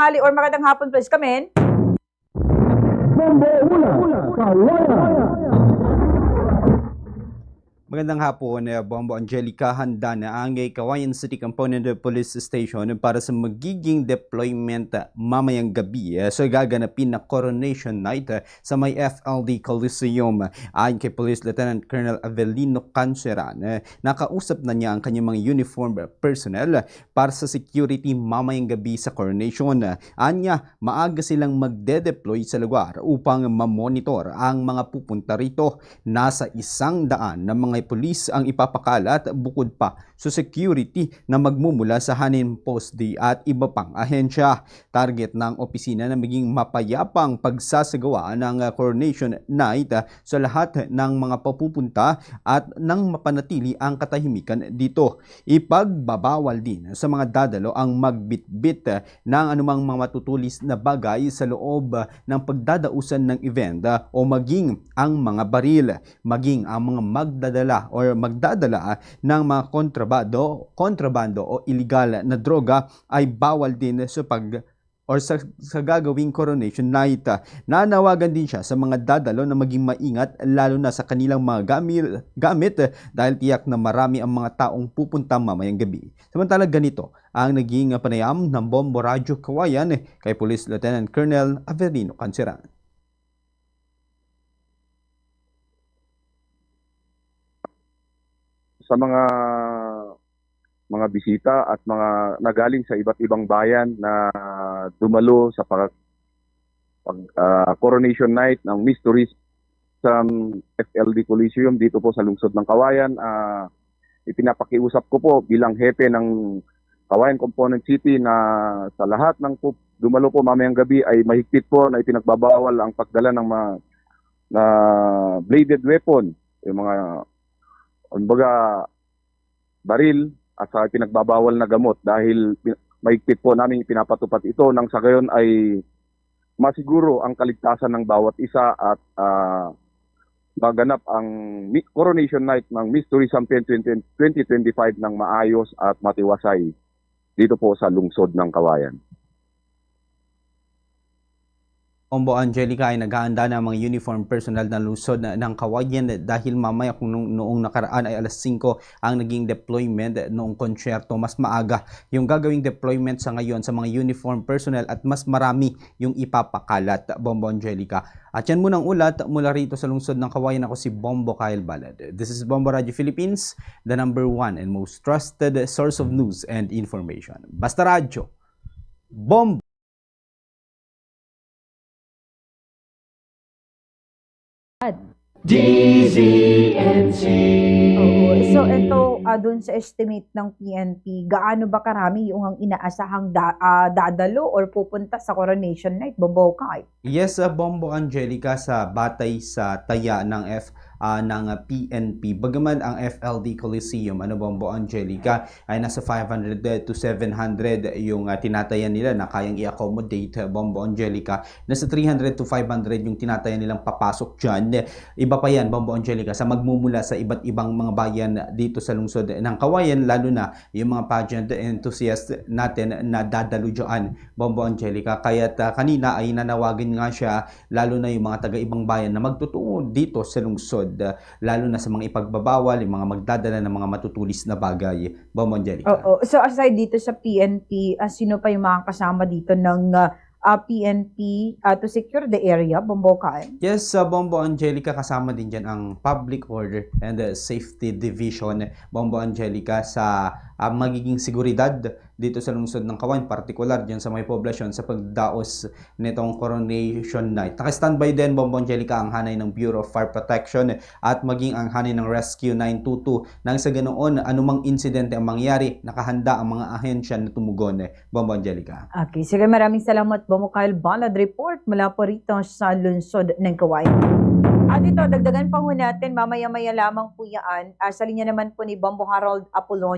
Hali or magandang hapon, please come in. Magandang hapon, Bombo Angelica. Handa na ang Kawayan City Component Police Station para sa magiging deployment mamayang gabi sa gaganapin na Coronation Night sa may FLD Coliseum. Ayon kay Police Lieutenant Colonel Avelino Canceran, nakausap na niya ang kanyang mga uniform personnel para sa security mamayang gabi sa Coronation. Anya, maaga silang magde-deploy sa lugar upang mamonitor ang mga pupunta rito. Nasa 100 na mga pulis ang ipapakalat bukod pa sa security na magmumula sa Hanin Post D at iba pang ahensya. Target ng opisina na maging mapayapang pagsasagawa ng Coronation Night sa lahat ng mga papupunta at nang mapanatili ang katahimikan dito. Ipagbabawal din sa mga dadalo ang magbitbit ng anumang mga matutulis na bagay sa loob ng pagdadausan ng event o maging ang mga baril, maging ang mga magdadala ng mga kontrabando o iligal na droga ay bawal din sa sa gagawing Coronation Night. Nanawagan din siya sa mga dadalo na maging maingat lalo na sa kanilang mga gamit dahil tiyak na marami ang mga taong pupunta mamayang gabi. Samantala ganito ang naging panayam ng Bombo Radyo Kawayan kay Police Lieutenant Colonel Avelino Canceran. Sa mga bisita at mga nagaling sa iba't ibang bayan na dumalo sa Coronation Night ng Mysteries sa FLD Coliseum dito po sa lungsod ng Kawayan. Ipinapakiusap ko po bilang hepe ng Kawayan Component City na sa lahat ng dumalo po mamayang gabi ay mahigpit po na ipinagbabawal ang pagdala ng mga bladed weapon, yung mga baril at sa pinagbabawal na gamot dahil mahigpit po namin pinapatupad ito nang sa gayon ay masiguro ang kaligtasan ng bawat isa at maganap ang Coronation Night ng Miss Tourism 2025 ng maayos at matiwasay dito po sa lungsod ng Kawayan. Bombo Angelica ay naghahanda ng mga uniform personnel na lungsod ng Kawayan dahil mamaya kung noong nakaraan ay alas 5 ang naging deployment noong konsyerto, mas maaga yung gagawing deployment sa ngayon sa mga uniform personnel at mas marami yung ipapakalat, Bombo Angelica. At yan munang ulat mula rito sa lungsod ng Kawayan. Ako si Bombo Kyle Balad. This is Bombo Radio Philippines, the #1 and most trusted source of news and information. Basta Radyo, Bombo! DZNC. Oo. So ito, dun sa estimate ng PNP, gaano ba karami yung inaasahang dadalo or pupunta sa Coronation Night, Bombo Kyle? Yes, Bombo Angelica, sa batay sa taya ng PNP. Bagaman ang FLD Coliseum, Bombo Angelica, ay nasa 500 to 700 yung tinatayan nila na kayang i-accommodate, Bombo Angelica. Nasa 300 to 500 yung tinatayan nilang papasok dyan. Iba pa yan, Bombo Angelica, sa magmumula sa iba't ibang mga bayan dito sa lungsod ng Kawayan, lalo na yung mga pageant enthusiasts natin na dadalo dyan, Bombo Angelica. Kaya't kanina ay nanawagan nga siya, lalo na yung mga taga-ibang bayan na magtutungo dito sa lungsod, lalo na sa mga ipagbabawal, yung mga magdadala ng mga matutulis na bagay, Bombo Angelica. Oo. So aside dito sa PNP, sino pa yung mga kasama dito ng PNP to secure the area, Bombo Kyle? Yes, Bombo Angelica, kasama din dyan ang Public Order and Safety Division, Bombo Angelica, sa magiging seguridad dito sa lungsod ng Kawayan, partikular dyan sa may poblasyon sa pagdaos nitong Coronation Night. Naka-standby din, Bombo Angelica, ang hanay ng Bureau of Fire Protection at maging ang hanay ng Rescue 922 nang sa ganoon anumang insidente ang mangyari, nakahanda ang mga ahensya na tumugon, Bombo Angelica. Okay, sige, maraming salamat, Bombo Kyle Balad, report mula po rito sa lungsod ng Kawayan. At ito, dagdagan pa ho natin, mamaya-maya lamang po yan. Sa linya naman po ni Bombo Harold Apolonio.